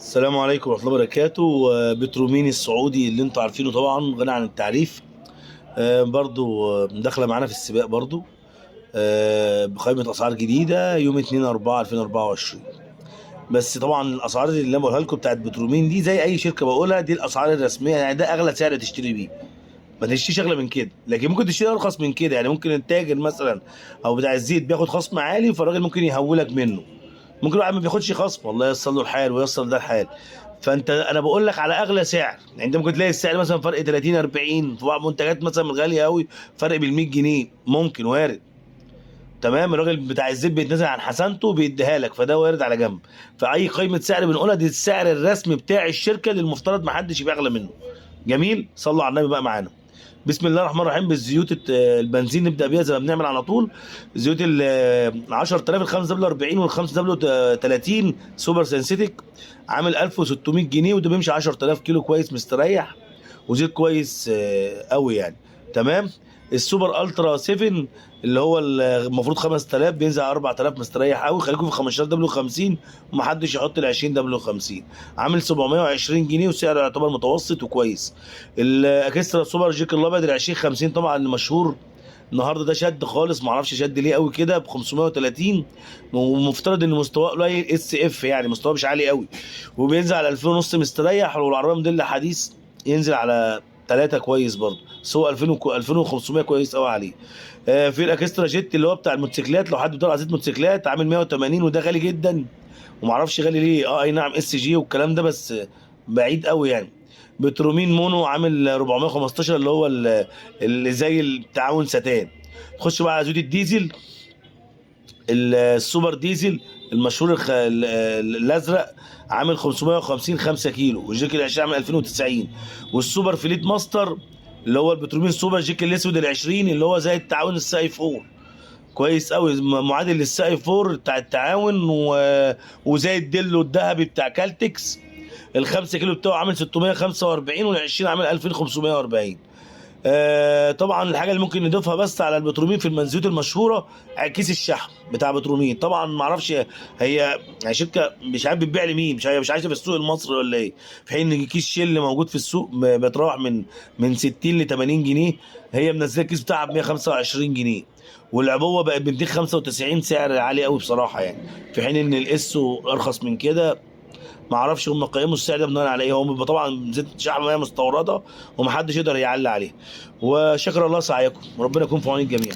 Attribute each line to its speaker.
Speaker 1: السلام عليكم ورحمة الله وبركاته. بترومين السعودي اللي انتوا عارفينه طبعا غني عن التعريف. برضو داخلة معانا في السباق برضو. بقائمة أسعار جديدة يوم 2/4/2024. بس طبعا الأسعار اللي أنا بقولها لكم بتاعت بترومين دي زي أي شركة بقولها، دي الأسعار الرسمية، يعني ده أغلى سعر تشتري بيه. ما تشتريش أغلى من كده، لكن ممكن تشتري أرخص من كده. يعني ممكن التاجر مثلا أو بتاع الزيت بياخد خصم عالي، فالراجل ممكن يهولك منه. ممكن واحد ما بياخدش خصم، والله ييسر له الحال وييسر ده الحال. انا بقول لك على اغلى سعر. يعني انت ممكن تلاقي السعر مثلا فرق 30 40 في بعض منتجات مثلا من غاليه قوي، فرق بال 100 جنيه، ممكن وارد. تمام، الراجل بتاع الزيت بيتنازل عن حسنته بيديها لك، فده وارد على جنب. فاي قيمه سعر بنقولها دي السعر الرسمي بتاع الشركه اللي المفترض ما حدش يبقى اغلى منه. جميل، صلوا على النبي بقى معانا. بسم الله الرحمن الرحيم. بالزيوت البنزين نبدا بيها زي ما بنعمل على طول. زيوت ال 10000 ال 5W40 وال 5W30 سوبر سينثيتك، عامل 1600 جنيه، وده بيمشي 10000 كيلو كويس مستريح، وزيت كويس قوي يعني. تمام. السوبر الترا 7 اللي هو المفروض 5000 بينزل على 4000 مستريح قوي. خليكم في 15W50 ومحدش يحط ال 20W50. عامل 720 جنيه وسعره يعتبر متوسط وكويس. الاكسترا سوبر جيك الابيض ال 2050 طبعا المشهور النهارده ده شد خالص، معرفش شد ليه قوي كده ب 530، ومفترض ان مستواه قليل اس اف، يعني مستواه مش عالي قوي، وبينزل على 2000 ونص مستريح. ولو العربيه موديل حديث ينزل على 3 كويس برضه، بس هو 2000 2500 كويس قوي عليه. في الاكسترا جيت اللي هو بتاع الموتوسيكلات، لو حد بيدور على زيت موتوسيكلات عامل 180، وده غالي جدا ومعرفش غالي ليه. اي نعم اس جي والكلام ده، بس بعيد قوي يعني. بترومين مونو عامل 415 اللي هو اللي زي التعاون ستان. تخش بقى على زيوت الديزل. السوبر ديزل المشهور الازرق عامل 550 5 كيلو، والجيك العشرين عامل 2090. والسوبر فليت ماستر اللي هو البترومين سوبر جيك الاسود ال 20 اللي هو زي التعاون الساي 4، كويس قوي، معادل للساي 4 بتاع التعاون وزي الديلو الذهبي بتاع كالتكس. ال 5 كيلو بتاعه عامل 645، وال 20 عامل 2540. طبعا الحاجه اللي ممكن نضيفها بس على البترومين في المنزوت المشهوره كيس الشحم بتاع بترومين. طبعا ما اعرفش هي يعني شركه مش عارف بتبيع لمين، مش عايشه في السوق المصري ولا ايه. في حين ان كيس شيل موجود في السوق بيتراوح من 60 ل 80 جنيه، هي منزله الكيس بتاعها ب 125 جنيه، والعبوه بقت ب 295، سعر عالي قوي بصراحه يعني. في حين ان الاسو ارخص من كده. ما اعرفش هم قيموا السعر ده بناء على ايه. هو بيبقى طبعا زيت شحم هي مستورده ومحدش يقدر يعلي عليه. وشكر الله سعيكم وربنا يكون في عون الجميع.